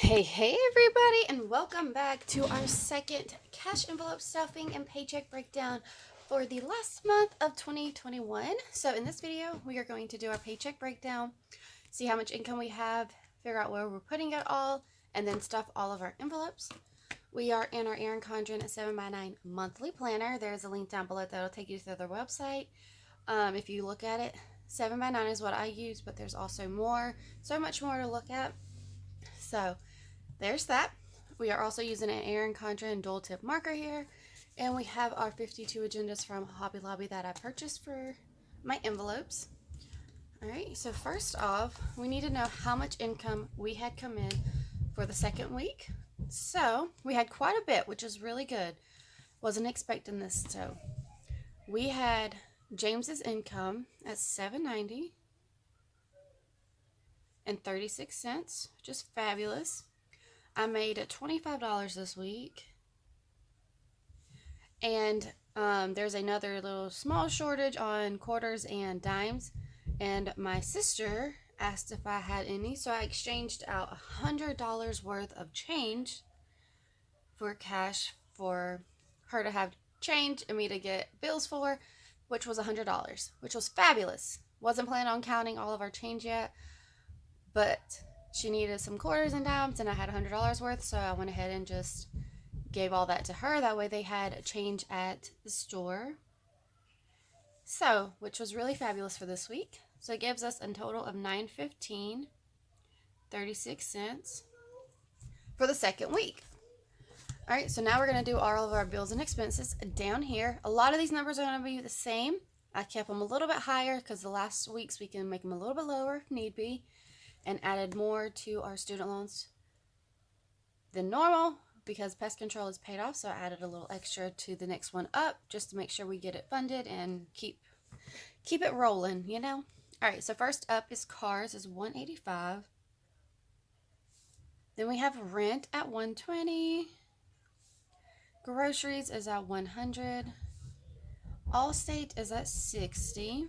Hey everybody, and welcome back to our second cash envelope stuffing and paycheck breakdown for the last month of 2021. So in this video, we are going to do our paycheck breakdown, see how much income we have, figure out where we're putting it all, and then stuff all of our envelopes. We are in our Erin Condren 7x9 monthly planner. There's a link down below that will take you to their website. If you look at it, 7x9 is what I use, but there's also so much more to look at. So there's that. We are also using an Erin Condren dual tip marker here, and we have our 52 agendas from Hobby Lobby that I purchased for my envelopes. Alright, so first off, we need to know how much income we had come in for the second week. So we had quite a bit, which is really good. Wasn't expecting this. So we had James's income at $7.90 and 36 cents, which is fabulous. I made $25 this week, and there's another little small shortage on quarters and dimes, and my sister asked if I had any, so I exchanged out $100 worth of change for cash for her to have change and me to get bills for, which was $100, which was fabulous. Wasn't planning on counting all of our change yet, but she needed some quarters and dimes, and I had $100 worth, so I went ahead and just gave all that to her. That way they had a change at the store. So, which was really fabulous for this week. So it gives us a total of $9.15, 36 cents for the second week. Alright, so now we're going to do all of our bills and expenses down here. A lot of these numbers are going to be the same. I kept them a little bit higher because the last weeks we can make them a little bit lower if need be, and added more to our student loans than normal because pest control is paid off, so I added a little extra to the next one up just to make sure we get it funded and keep it rolling, you know. All right, so first up is cars is $185. Then we have rent at $120. Groceries is at $100. Allstate is at $60.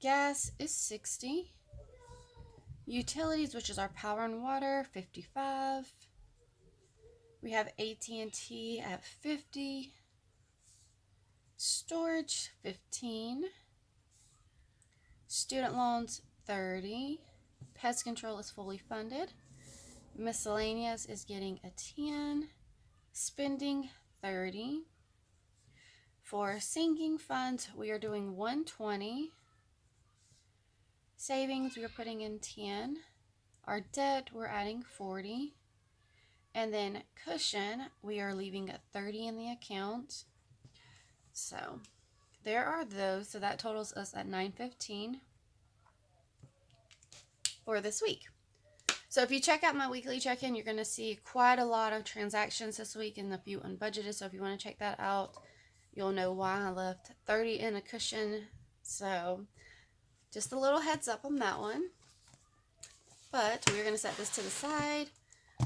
Gas is $60. Utilities, which is our power and water, $55. We have AT&T at $50. Storage, $15. Student loans, $30. Pest control is fully funded. Miscellaneous is getting a $10. Spending, $30. For sinking funds, we are doing $120. Savings, we are putting in $10. Our debt, we're adding $40. And then cushion, we are leaving a $30 in the account. So there are those. So that totals us at $9.15 for this week. So if you check out my weekly check-in, you're going to see quite a lot of transactions this week and a few unbudgeted. So if you want to check that out, you'll know why I left $30 in a cushion. So just a little heads up on that one. But we're going to set this to the side,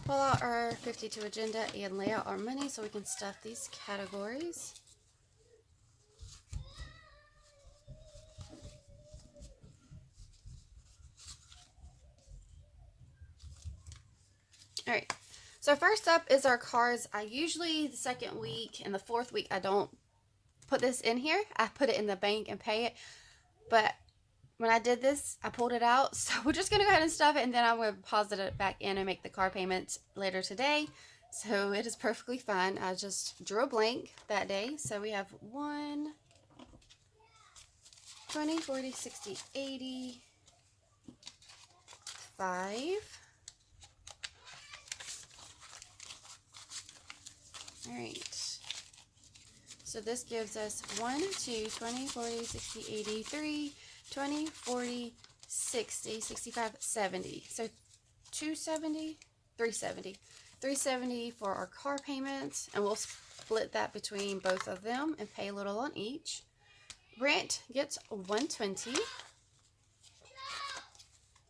pull out our 52 agenda, and lay out our money so we can stuff these categories. Alright, so first up is our cars. I usually, the second week and the fourth week, I don't put this in here. I put it in the bank and pay it. But when I did this, I pulled it out. So we're just going to go ahead and stuff it, and then I'm going to deposit it back in and make the car payment later today. So it is perfectly fine. I just drew a blank that day. So we have 1, 20, 40, 60, 80, 5. Alright. So this gives us 1, 2, 20, 40, 60, 80, 3, 20, 40, 60, 65, 70. So 270, 370. 370 for our car payments, and we'll split that between both of them and pay a little on each. Rent gets 120.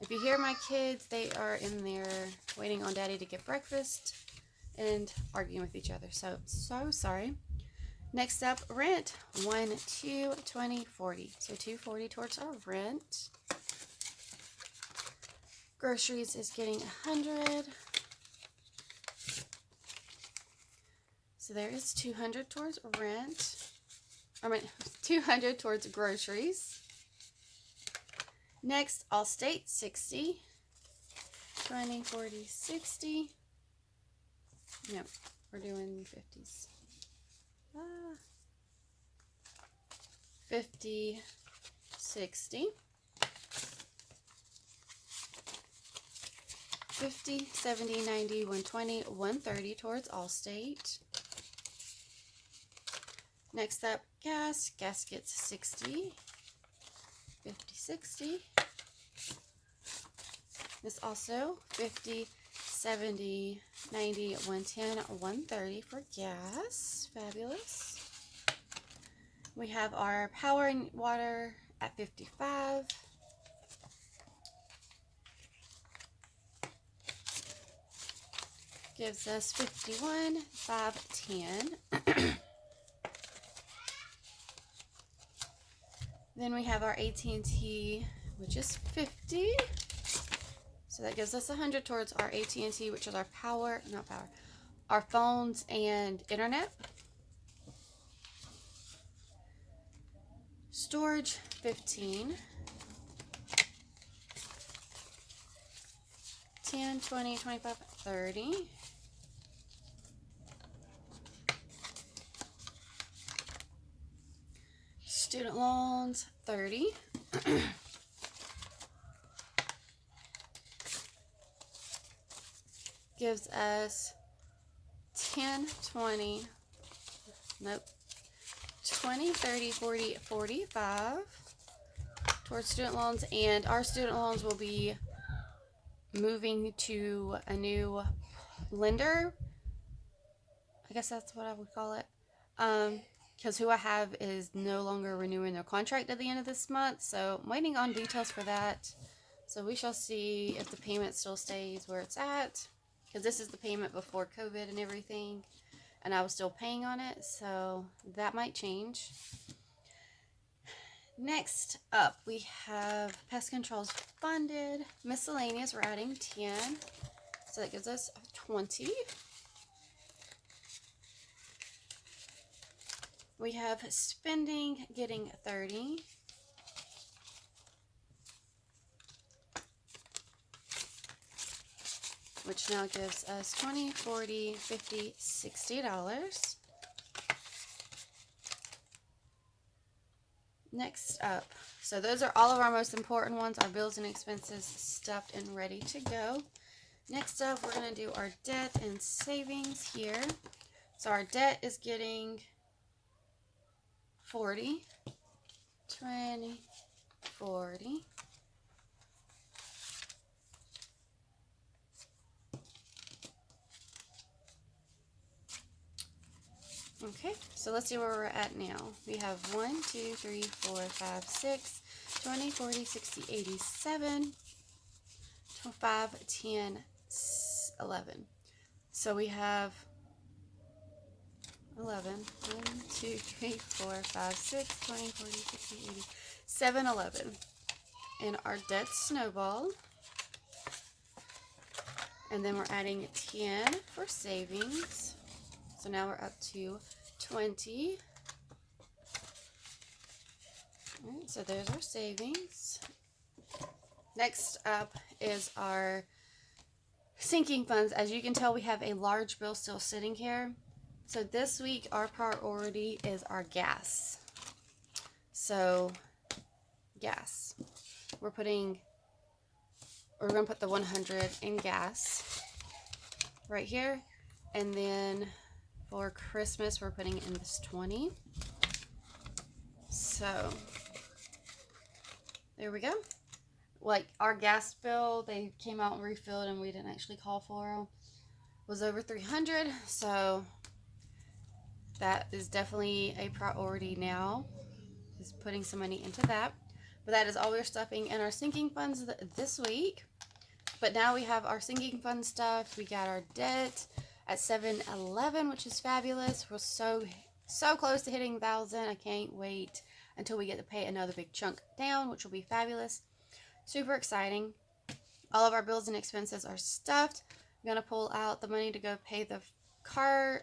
If you hear my kids, they are in there waiting on Daddy to get breakfast and arguing with each other. So sorry. Next up, rent, 1, 2, 20, 40. So $240 towards our rent. Groceries is getting 100. So there is 200 towards rent. I mean, 200 towards groceries. Next, Allstate, 60. 20, 40, 60. No, we're doing 50s. 50, 60. 50, 70, 90, 120, 130 towards Allstate. Next up, gas. Gas gets 60. 50, 60. This also 50, 70, 90, 110, 130 for gas. Fabulous. We have our power and water at 55. Gives us 51, 510. Then we have our AT&T, which is 50. So that gives us 100 towards our AT&T, which is our power, not power, our phones and internet. Storage, 15. 10, 20, 25, 30. Student loans, 30. Gives us 10, 20, nope, 20, 30, 40, 45 towards student loans. And our student loans will be moving to a new lender. I guess that's what I would call it. Because who I have is no longer renewing their contract at the end of this month. So I'm waiting on details for that. So we shall see if the payment still stays where it's at. Because this is the payment before COVID and everything. And I was still paying on it. So that might change. Next up, we have pest controls funded. Miscellaneous, we're adding 10. So that gives us 20. We have spending getting 30. Which now gives us 20, 40, 50, $60. Next up, so those are all of our most important ones, our bills and expenses stuffed and ready to go. Next up, we're going to do our debt and savings here. So our debt is getting 40, 20, 40. Okay, so let's see where we're at now. We have 1, 2, 3, 4, 5, 6, 20, 40, 60, 87, 5, 10, 11. So we have 11, 1, 2, 3, 4, 5, 6, 20, 40, 60, 80, 7, 11. And our debt snowballed. And then we're adding 10 for savings. So now we're up to 20. All right, so there's our savings. Next up is our sinking funds. As you can tell, we have a large bill still sitting here. So this week, our priority is our gas. So, gas. We're going to put the 100 in gas right here. And then for Christmas, we're putting in this 20. So, there we go. Like, our gas bill, they came out and refilled and we didn't actually call for them, was over 300. So, that is definitely a priority now, is putting some money into that. But that is all we're stuffing in our sinking funds this week. But now we have our sinking fund stuff. We got our debt at 711, which is fabulous. We're so close to hitting 1,000. I can't wait until we get to pay another big chunk down, which will be fabulous. Super exciting. All of our bills and expenses are stuffed. I'm going to pull out the money to go pay the car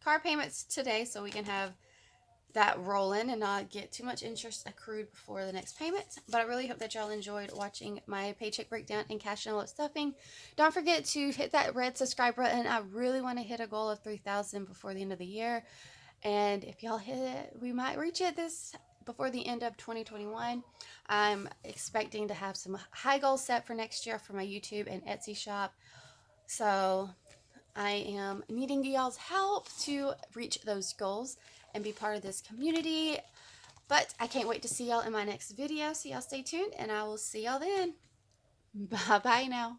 car payments today so we can have that rolling and not get too much interest accrued before the next payment. But I really hope that y'all enjoyed watching my paycheck breakdown and cash envelope stuffing. Don't forget to hit that red subscribe button. I really want to hit a goal of 3,000 before the end of the year. And if y'all hit it, we might reach it before the end of 2021. I'm expecting to have some high goals set for next year for my YouTube and Etsy shop. So I am needing y'all's help to reach those goals and be part of this community. But I can't wait to see y'all in my next video. So y'all stay tuned and I will see y'all then. Bye bye now.